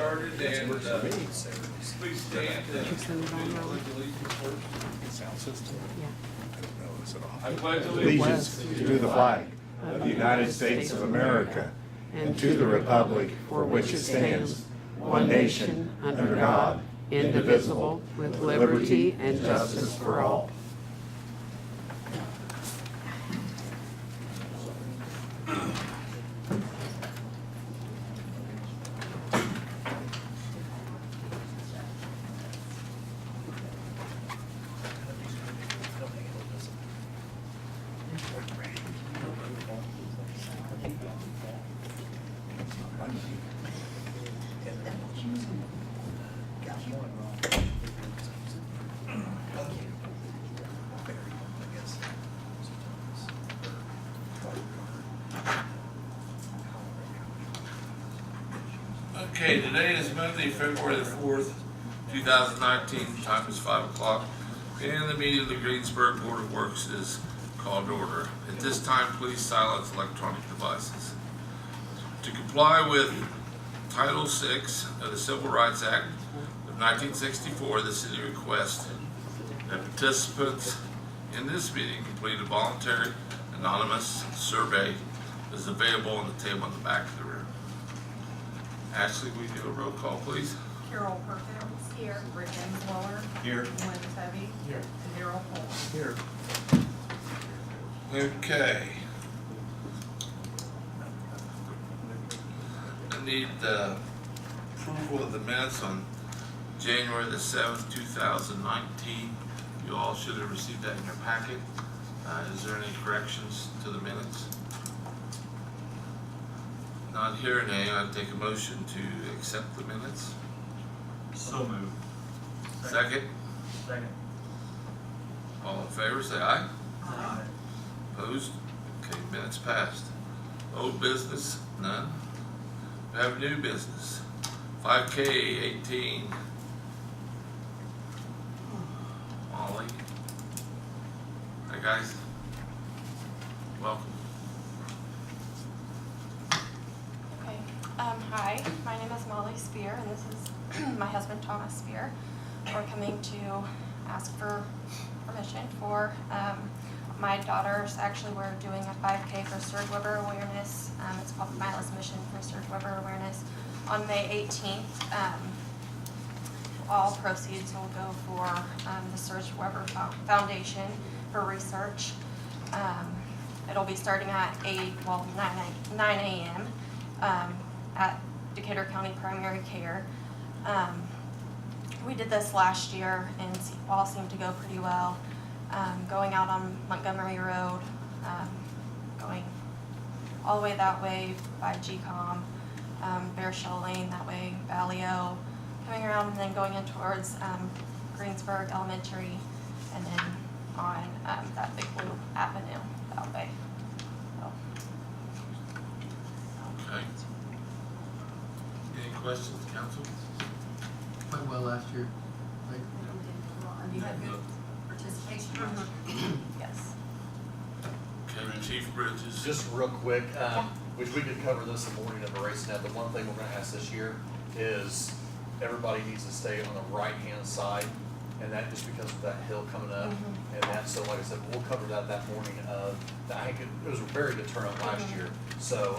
started, and please stand and pledge allegiance first. Sound system? Yeah. I pledge Allegiance to the flag of the United States of America and to the republic for which it stands, one nation, under God, indivisible, with liberty and justice for all. Okay, today is Monday, February the 4th, 2019, time is 5 o'clock, and the meeting of the Greensburg Board of Works is called to order. At this time, please silence electronic devices. To comply with Title VI of the Civil Rights Act of 1964, the city requests that participants in this meeting complete a voluntary anonymous survey that is available on the table in the back of the room. Ashlee, will you do a roll call, please? Carol Perkins. Here. Rick Enswaller. Here. Lynn Tubby. Here. And Daryl Cole. Here. Okay. I need approval of the minutes on January the 7th, 2019. You all should have received that in your packet. Is there any corrections to the minutes? Not hearing any, I'd take a motion to accept the minutes. So moved. Second? Second. All in favor, say aye. Aye. Opposed? Okay, minutes passed. Old business, none. We have new business. 5K 18. Molly. Hi guys. Welcome. Okay. Hi, my name is Molly Speer, and this is my husband Thomas Speer. We're coming to ask for permission for my daughters. Actually, we're doing a 5K for Surge Weber awareness. It's called Mila's Mission for Surge Weber awareness on May 18th. All proceeds will go for the Surge Weber Foundation for research. It'll be starting at 9 a.m. At Decatur County Primary Care. We did this last year and all seemed to go pretty well. Going out on Montgomery Road, going all the way that way by GCOM, Bear Shell Lane that way, Vallejo, coming around and then going in towards Greensburg Elementary, and then on that Big Blue Avenue that way. So. Okay. Any questions, council? Went well last year. Like, And you had good participation. Yes. Okay, Chief Bridges. Just real quick, which we could cover this the morning of the race now, but one thing we're gonna ask this year is everybody needs to stay on the right-hand side, and that just because of that hill coming up. And that, so like I said, we'll cover that morning of, I think it was a very good turnout last year. So,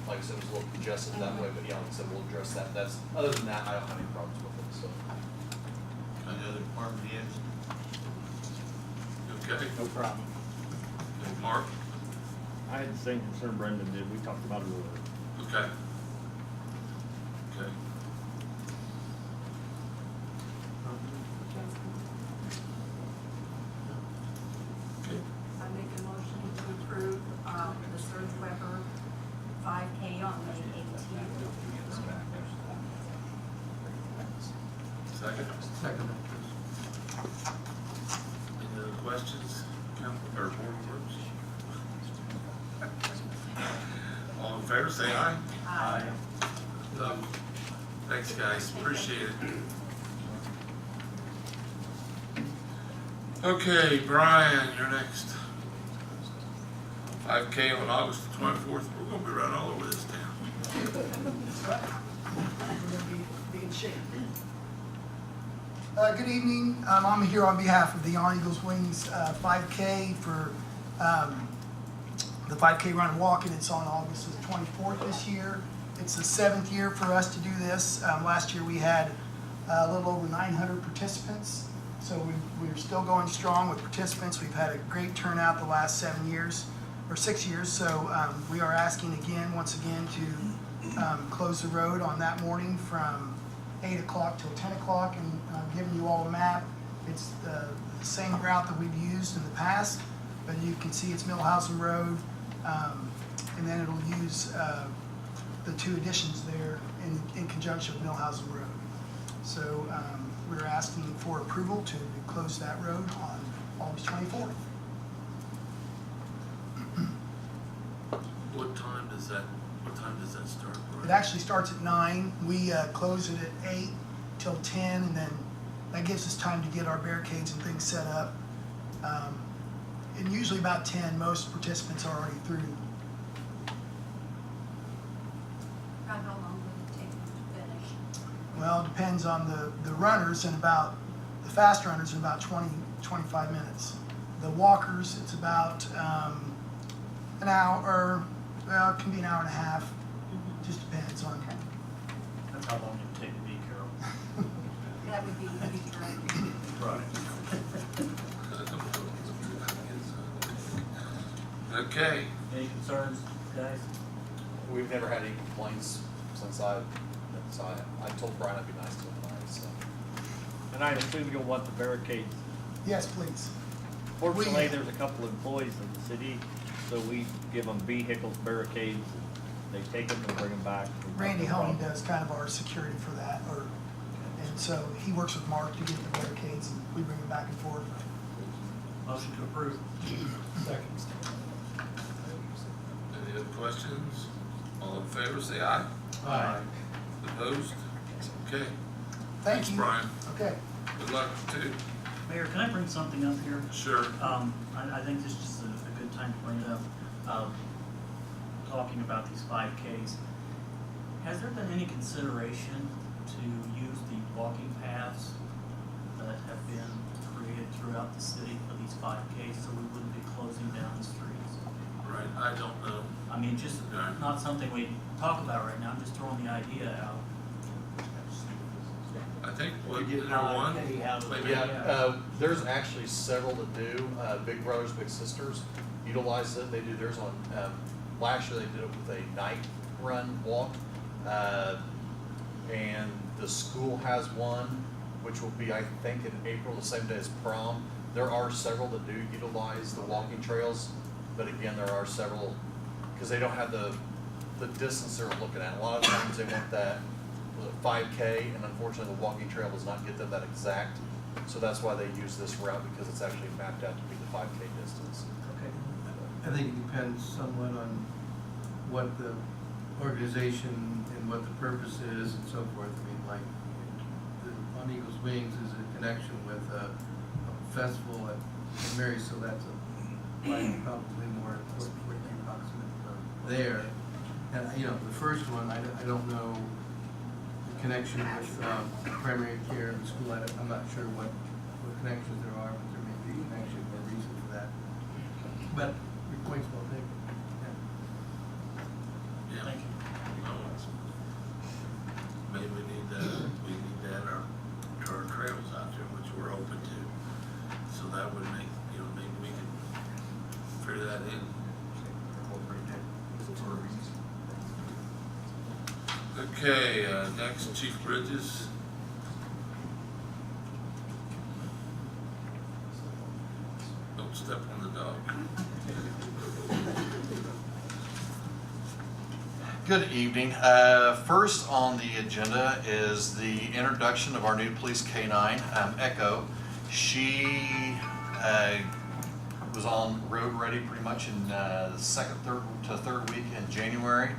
like I said, it was a little congested that way, but yeah, like I said, we'll address that. That's, other than that, I don't have any problems with it, so. Any other department heads? Okay. No problem. Okay, Mark? I had the same concern Brendan did. We talked about it earlier. Okay. Okay. Okay. I make a motion to approve the Surge Weber 5K on May 18th. Second? second. Any other questions, council, or board members? All in favor, say aye. Aye. Thanks, guys, appreciate it. Okay, Brian, you're next. 5K on August the 24th, we're gonna be running all over this town. We'll be Good evening. I'm here on behalf of the On Eagles Wings 5K for the 5K run and walk, and it's on August the 24th this year. It's the 7th year for us to do this. Last year we had a little over 900 participants, so we're still going strong with participants. We've had a great turnout the last 7 years, or 6 years, so we are asking again, once again, to close the road on that morning from 8 o'clock till 10 o'clock, and giving you all a map. It's the same route that we've used in the past, but you can see it's Millhausen Road, and then it'll use the two additions there in conjunction with Millhausen Road. So we're asking for approval to close that road on August 24th. What time does that start? It actually starts at 9. We close it at 8 till 10, and then that gives us time to get our barricades and things set up. And usually about 10, most participants are already through. About how long would it take them to finish? Well, it depends on the runners, and about the fast runners in about 20-25 minutes. The walkers, it's about an hour, well, it can be an hour and a half. Just depends on. That's how long it take to be, Carol. That would be correct. Right. Okay, Any concerns, guys? We've never had any complaints since I told Brian I'd be nice to him tonight, so. And I assume you'll want the barricades. Yes, please. Fortunately, there's a couple of employees in the city, so we give them vehicles, barricades, they take them and bring them back. Randy Honey does kind of our security for that, and so he works with Mark to get the barricades, and we bring them back and forth. Motion to approve. Second. any other questions? All in favor, say aye. Aye. Opposed? Okay, Thank thanks, you. Brian. Okay. Good luck too. Mayor, can I bring something up here? Sure. I think this is just a good time to bring it up. Talking about these 5Ks, has there been any consideration to use the walking paths that have been created throughout the city for these 5Ks, so we wouldn't be closing down the streets? Right, I don't know. I mean, just not something we talk about right now, I'm just throwing the idea out. I think, is there one? Maybe. Yeah, there's actually several that do. Big Brothers Big Sisters utilize it. They do theirs on, last year they did it with a night run walk. And the school has one, which will be, I think, in April, the same day as prom. There are several that do utilize the walking trails, but again, there are several, because they don't have the distance they're looking at. A lot of times they want that, was it 5K, and unfortunately the walking trail does not get them that exact. So that's why they use this route, because it's actually mapped out to be the 5K distance. Okay. I think it depends somewhat on what the organization and what the purpose is and so forth. I mean, like, On Eagles Wings is a connection with a festival at Mary, so that's probably more approximate there. And, the first one, I don't know the connection with primary care and school. I'm not sure what connections there are, but there may be a connection or reason for that. But your point's well taken. Yeah. Thank you. Maybe we need to add our trails out there, which we're open to. So that would make, maybe we can figure that in. Okay, next, Chief Bridges. Don't step on the dog. Good evening. First on the agenda is the introduction of our new police K-9, Echo. She was on road ready pretty much in the third week in January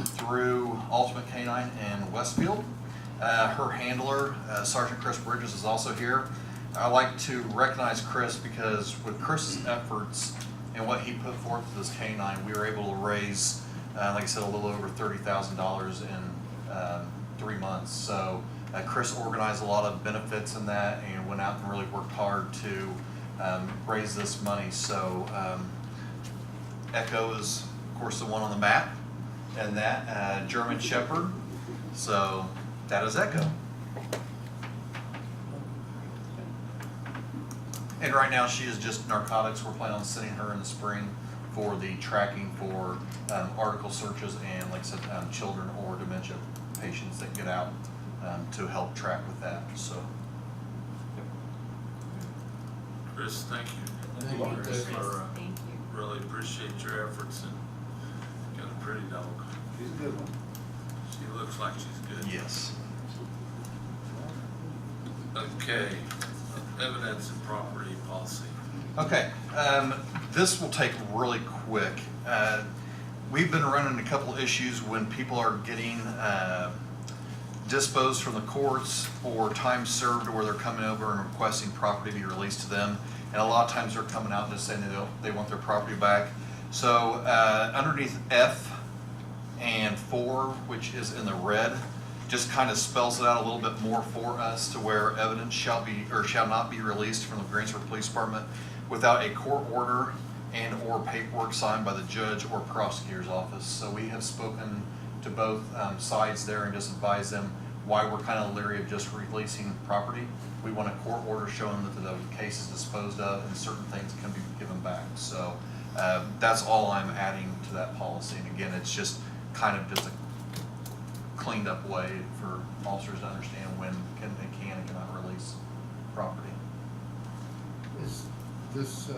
through Ultimate K-9 in Westfield. Her handler, Sergeant Chris Bridges, is also here. I'd like to recognize Chris because with Chris's efforts and what he put forth to this K-9, we were able to raise, like I said, a little over $30,000 in 3 months. So Chris organized a lot of benefits in that and went out and really worked hard to raise this money. So Echo is, of course, the one on the map, and that German Shepherd. So that is Echo. And right now she is just narcotics. We're planning on sending her in the spring for the tracking for article searches and, like I said, children or dementia patients that get out to help track with that. So. Chris, thank you. Thank you, Chris, Chris. for, Thank you. really appreciate your efforts, and got a pretty dog. She's a good one. She looks like she's good. Yes. Okay, evidence and property policy. Okay, this will take really quick. We've been running a couple issues when people are getting disposed from the courts or time served, where they're coming over and requesting property to be released to them. And a lot of times they're coming out and just saying they want their property back. So underneath F and 4, which is in the red, just kind of spells it out a little bit more for us, to where evidence shall be or shall not be released from the Greensburg Police Department without a court order and or paperwork signed by the judge or prosecutor's office. So we have spoken to both sides there and just advised them why we're kind of leery of just releasing property. We want a court order showing that the case is disposed of and certain things can be given back. So that's all I'm adding to that policy. And again, it's just kind of just a cleaned up way for officers to understand when they can and cannot release property. Is this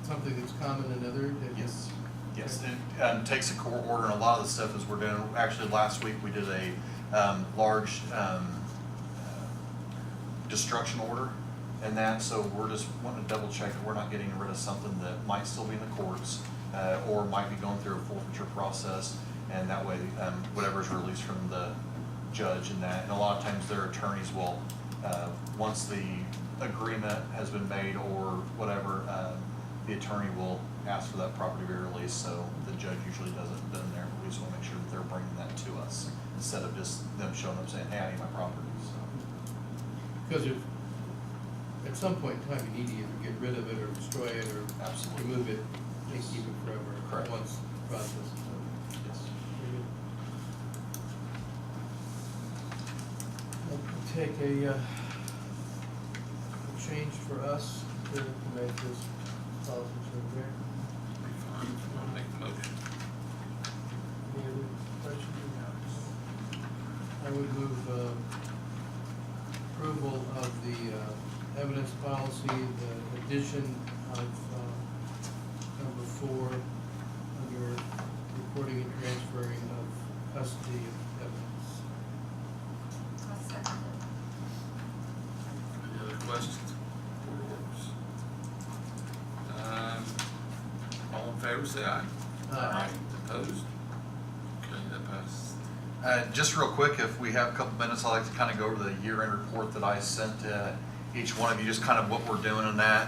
something that's common in other? Yes. Yes, it takes a court order, and a lot of the stuff is we're doing. Actually, last week we did a large destruction order, and that. So we're just wanting to double check that we're not getting rid of something that might still be in the courts or might be going through a forfeiture process, and that way whatever is released from the judge and that. And a lot of times their attorneys will, once the agreement has been made or whatever, the attorney will ask for that property to be released. So the judge usually does it then and there, but we just want to make sure that they're bringing that to us instead of just them showing up saying, hey, I need my property. So. Because if, at some point in time, you need to either get rid of it or destroy it or Absolutely. remove it, and keep it forever. Correct. Once the process is over. Yes. It'll take a change for us to make this policy change there. Be fine if you want to make the motion. Any other questions? I would move approval of the evidence policy, the addition of number 4 under reporting and transferring of custody of evidence. I second it. Any other questions? Board orders. All in favor, say aye. Opposed? Okay, that passes. Just real quick, if we have a couple minutes, I'd like to kind of go over the year-end report that I sent to each one of you, just kind of what we're doing in that.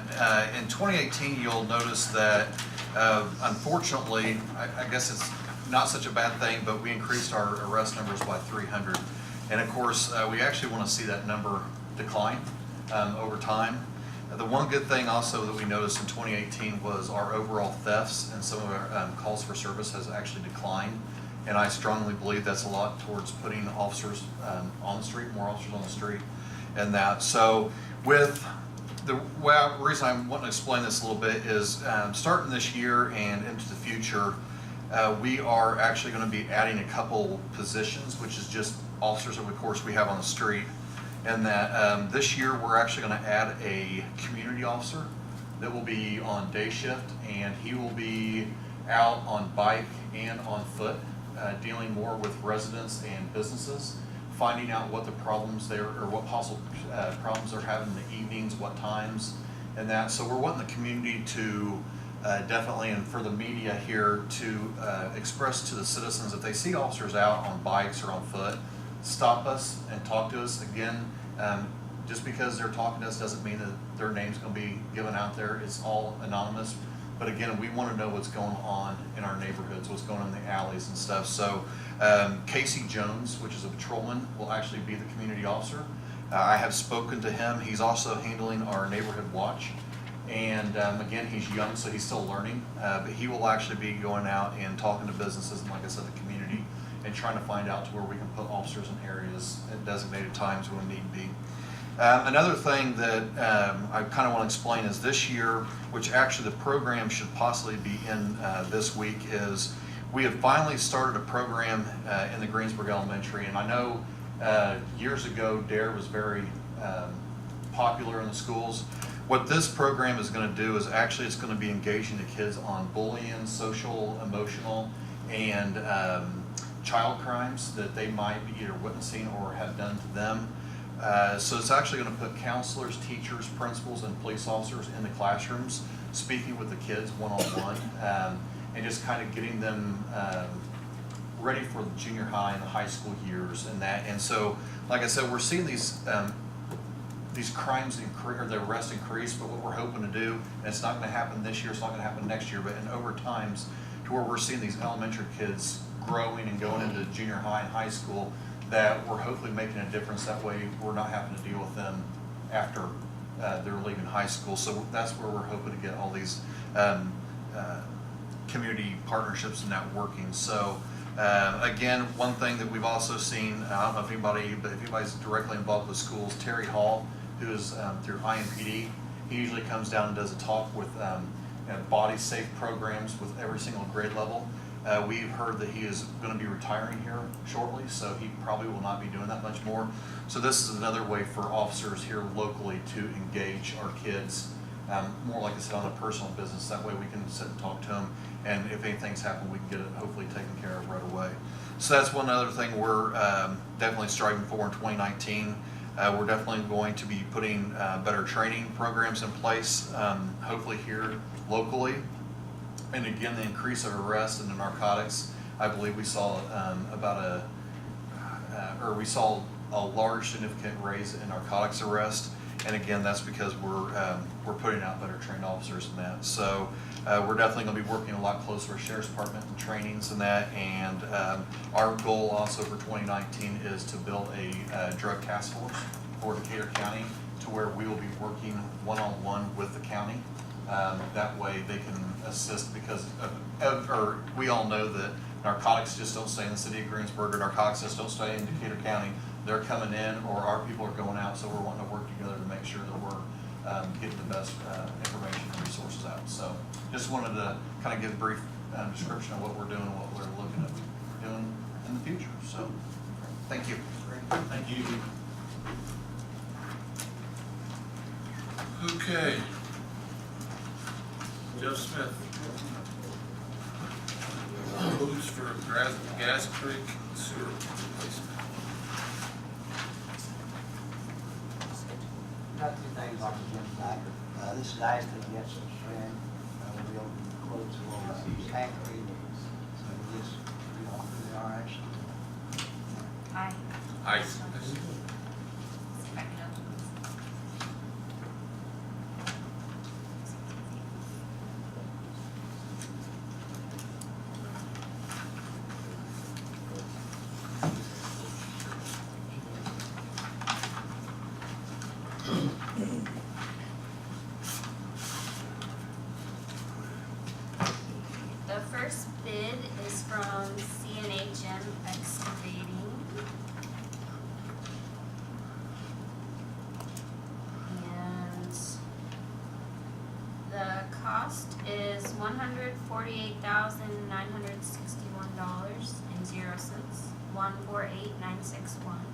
In 2018, you'll notice that, unfortunately, I guess it's not such a bad thing, but we increased our arrest numbers by 300. And of course, we actually want to see that number decline over time. The one good thing also that we noticed in 2018 was our overall thefts and some of our calls for service has actually declined. And I strongly believe that's a lot towards putting officers on the street, more officers on the street, and that. So with the reason I want to explain this a little bit is starting this year and into the future, we are actually going to be adding a couple positions, which is just officers that of course we have on the street. And that this year we're actually going to add a community officer that will be on day shift, and he will be out on bike and on foot, dealing more with residents and businesses, finding out what the problems there or what possible problems they're having in the evenings, what times, and that. So we're wanting the community to definitely, and for the media here to express to the citizens that they see officers out on bikes or on foot, stop us and talk to us. Again, just because they're talking to us doesn't mean that their name's going to be given out there. It's all anonymous. But again, we want to know what's going on in our neighborhoods, what's going on in the alleys and stuff. So Casey Jones, which is a patrolman, will actually be the community officer. I have spoken to him. He's also handling our neighborhood watch. And again, he's young, so he's still learning. But he will actually be going out and talking to businesses and, like I said, the community, and trying to find out to where we can put officers in areas at designated times when need be. Another thing that I kind of want to explain is this year, which actually the program should possibly be in this week, is we have finally started a program in the Greensburg Elementary. And I know years ago DARE was very popular in the schools. What this program is going to do is actually it's going to be engaging the kids on bullying, social, emotional, and child crimes that they might be either witnessing or have done to them. So it's actually going to put counselors, teachers, principals, and police officers in the classrooms speaking with the kids one-on-one, and just kind of getting them ready for the junior high and the high school years and that. And so, like I said, we're seeing these crimes or the arrests increase, but what we're hoping to do, and it's not going to happen this year, it's not going to happen next year, but in over times, to where we're seeing these elementary kids growing and going into junior high and high school, that we're hopefully making a difference. That way we're not having to deal with them after they're leaving high school. So that's where we're hoping to get all these community partnerships and that working. So again, one thing that we've also seen, I don't know if anybody, but if anybody's directly involved with schools, Terry Hall, who is through IMPD, he usually comes down and does a talk with body safe programs with every single grade level. We've heard that he is going to be retiring here shortly, so he probably will not be doing that much more. So this is another way for officers here locally to engage our kids, more like I said, on a personal business. That way we can sit and talk to them, and if anything's happened, we can get it hopefully taken care of right away. So that's one other thing we're definitely striving for in 2019. We're definitely going to be putting better training programs in place, hopefully here locally. And again, the increase of arrests and the narcotics, I believe we saw we saw a large significant raise in narcotics arrest. And again, that's because we're putting out better trained officers in that. So we're definitely going to be working a lot closer with Sheriff's Department and trainings and that. And our goal also for 2019 is to build a drug task force for Decatur County, to where we will be working one-on-one with the county. That way they can assist, because we all know that narcotics just don't stay in the city of Greensburg, or narcotics just don't stay in Decatur County. They're coming in, or our people are going out, so we're wanting to work together to make sure that we're getting the best information and resources out. So just wanted to kind of give a brief description of what we're doing and what we're looking at doing in the future. So thank you. Thank you. Okay. Joe Smith. Moves for Gas Creek sewer replacement. Got two things on the agenda. This is Ashlee gets some Strand. We open the clothes for factory. So we just, we are Ashlee. Aye. Aye. The first bid is from CNHM Excavating. And the cost is $148,961.00, 148961.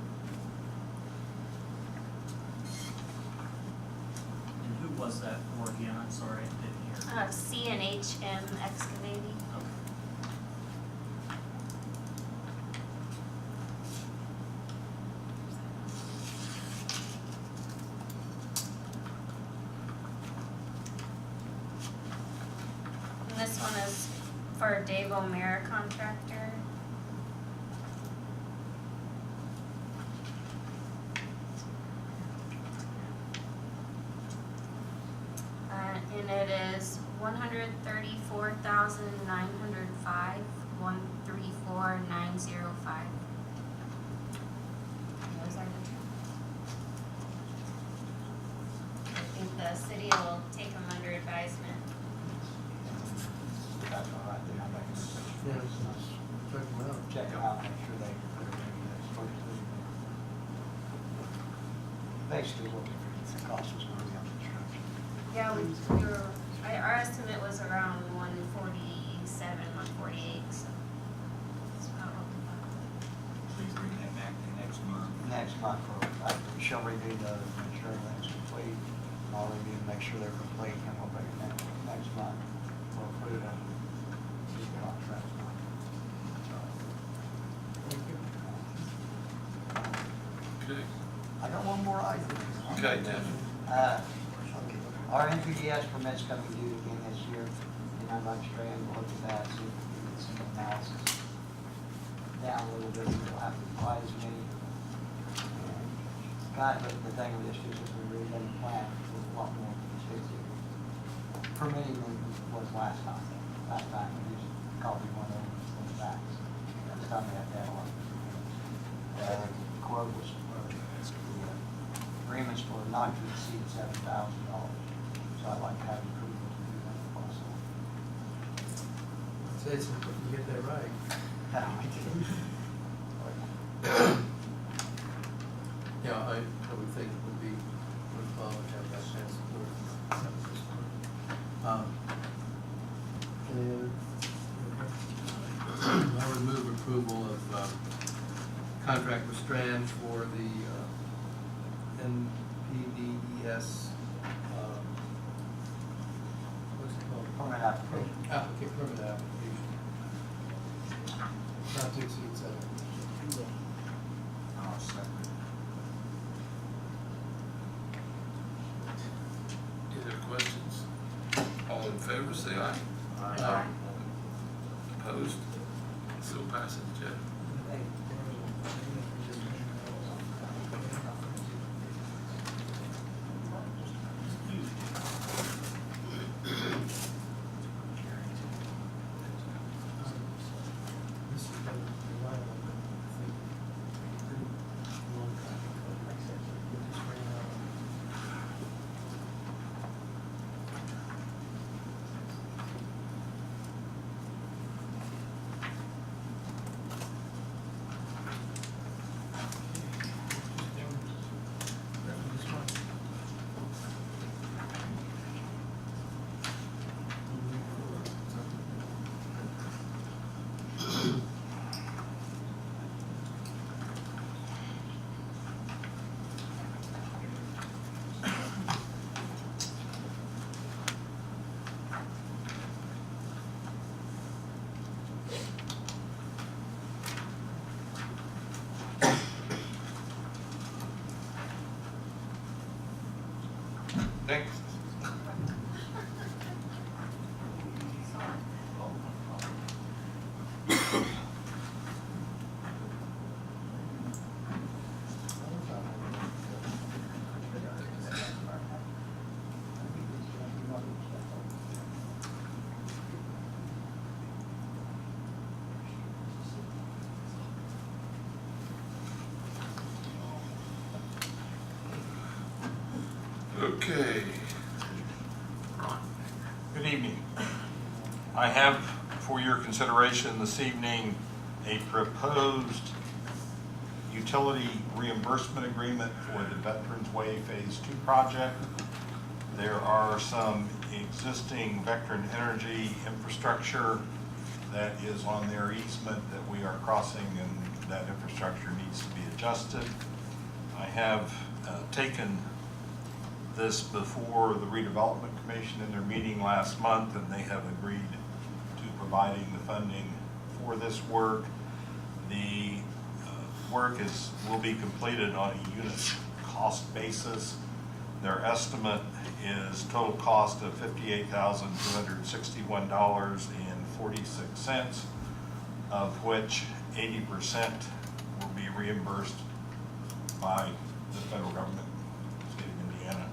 And who was that for again? I'm sorry, I didn't hear. CNHM Excavating. Okay. And this one is for Dave O'Meara contractor. And it is $148,961.00. $134,905, 134,905. Those are the two. I think the city will take them under advisement. That's all right, then I'll make a decision. Yeah, let's check them out. Check it out, make sure they put it in this first thing. Basically, what the cost was gonna be on construction. Yeah, we were, our estimate was around 147, 148, so that's about what we thought. Please bring that back to next month. Next month, she'll review those, make sure everything's complete. I'll review and make sure they're complete, and we'll bring it next month. We'll put it in, see the contract. Okay. I got one more item. Okay, Tim. Our NPDES permit's coming due again this year, and I'd like Strand to look at that, see if we can get some analysis down a little bit, we don't have to apply as many. God, but the thing with this is if we really done plan, it's a lot more expensive permitting than it was last time. Last time we just called it one of those facts. This time we have to have a lot. The quote was, the agreements were not to exceed $7,000. So I'd like to have approval to do that also. Say something, if you get that right. Yeah, I would think it would be worthwhile to have that chance to work. And I would move approval of contract with Strand for the NPDES, what's it called? Permit application. Permit application. Not to exceed 7. I'll second. Any other questions? All in favor, say aye. Aye. Opposed? So passes, Jeff. This has been a while, I think, pretty long time ago. We just ran out. This one. Thanks. Okay. Ron. Good evening. I have for your consideration this evening a proposed utility reimbursement agreement for the Veterans Way Phase 2 project. There are some existing Veteran Energy infrastructure that is on their easement that we are crossing, and that infrastructure needs to be adjusted. I have taken this before the redevelopment commission in their meeting last month, and they have agreed to providing the funding for this work. The work will be completed on a unit cost basis. Their estimate is total cost of $58,261.46, of which 80% will be reimbursed by the federal government, state of Indiana.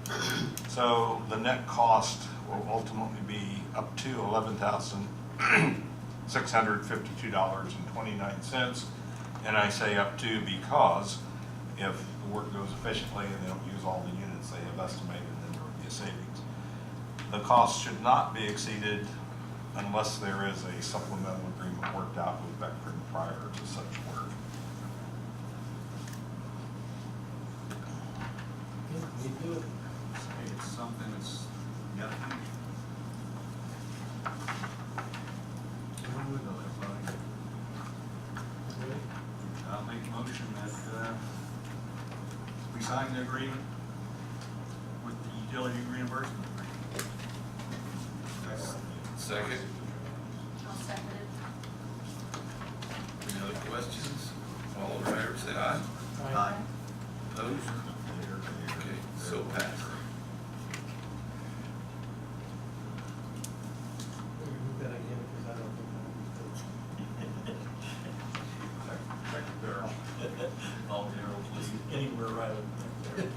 So the net cost will ultimately be up to $11,652.29. And I say up to because if the work goes efficiently and they don't use all the units they have estimated, then there will be a savings. The cost should not be exceeded unless there is a supplemental agreement worked out with Beckford prior to such work. It's something that's, got to be. I'll make a motion that, we sign the agreement with the utility reimbursement agreement. Second. I'll second it. Any other questions? All in favor, say aye. Aye. Opposed? Okay, so passed. Read that again, because I don't think All Daryl, please, anywhere right up there.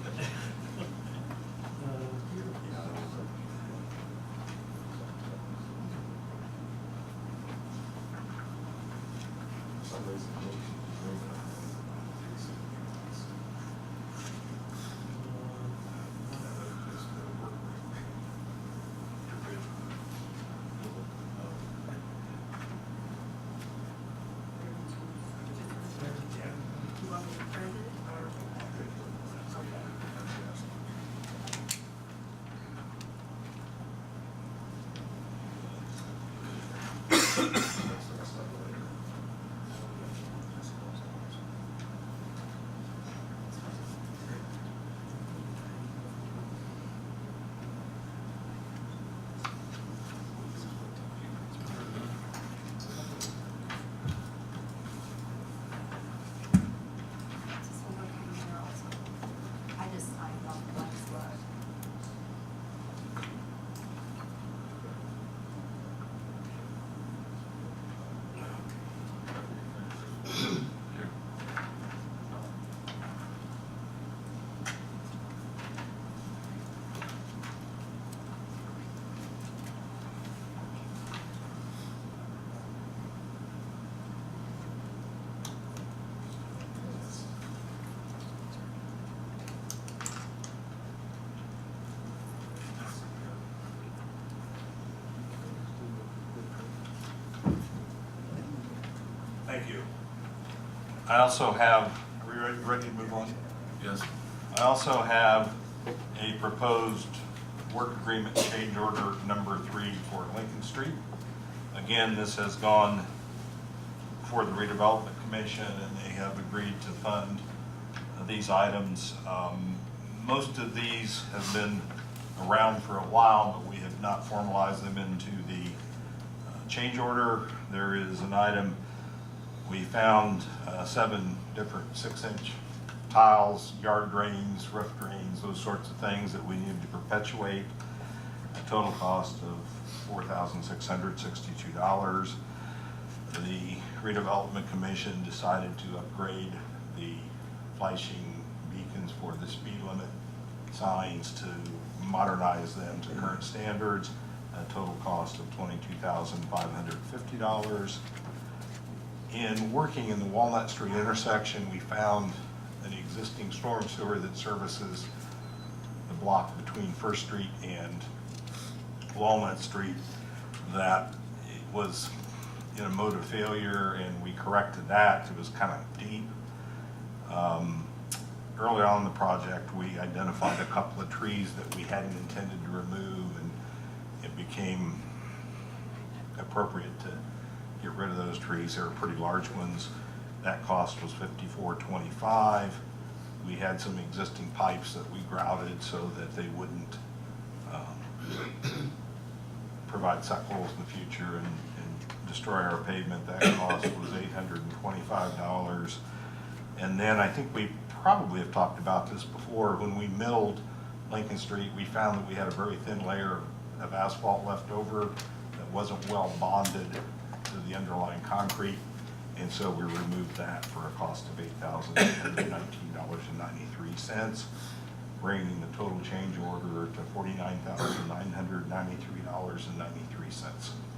You want me to print it or? I just signed off the last slide. Thank you. I also have, are we ready to move on? Yes. I also have a proposed work agreement change order number 3 for Lincoln Street. Again, this has gone for the redevelopment commission and they have agreed to fund these items. Most of these have been around for a while, but we have not formalized them into the change order. There is an item, we found 7 different 6-inch tiles, yard drains, roof drains, those sorts of things that we need to perpetuate. A total cost of $4,662. The redevelopment commission decided to upgrade the flashing beacons for the speed limit signs to modernize them to current standards. A total cost of $22,550. In working in the Walnut Street intersection, we found an existing storm sewer that services the block between First Street and Walnut Street that was in a mode of failure, and we corrected that. It was kind of deep. Early on in the project, we identified a couple of trees that we hadn't intended to remove, and it became appropriate to get rid of those trees. They were pretty large ones. That cost was $54.25. We had some existing pipes that we grouted so that they wouldn't provide suck holes in the future and destroy our pavement. That cost was $825. And then I think we probably have talked about this before. When we milled Lincoln Street, we found that we had a very thin layer of asphalt left over that wasn't well bonded to the underlying concrete. And so we removed that for a cost of $8,819.93. bringing the total change order to $49,993.93.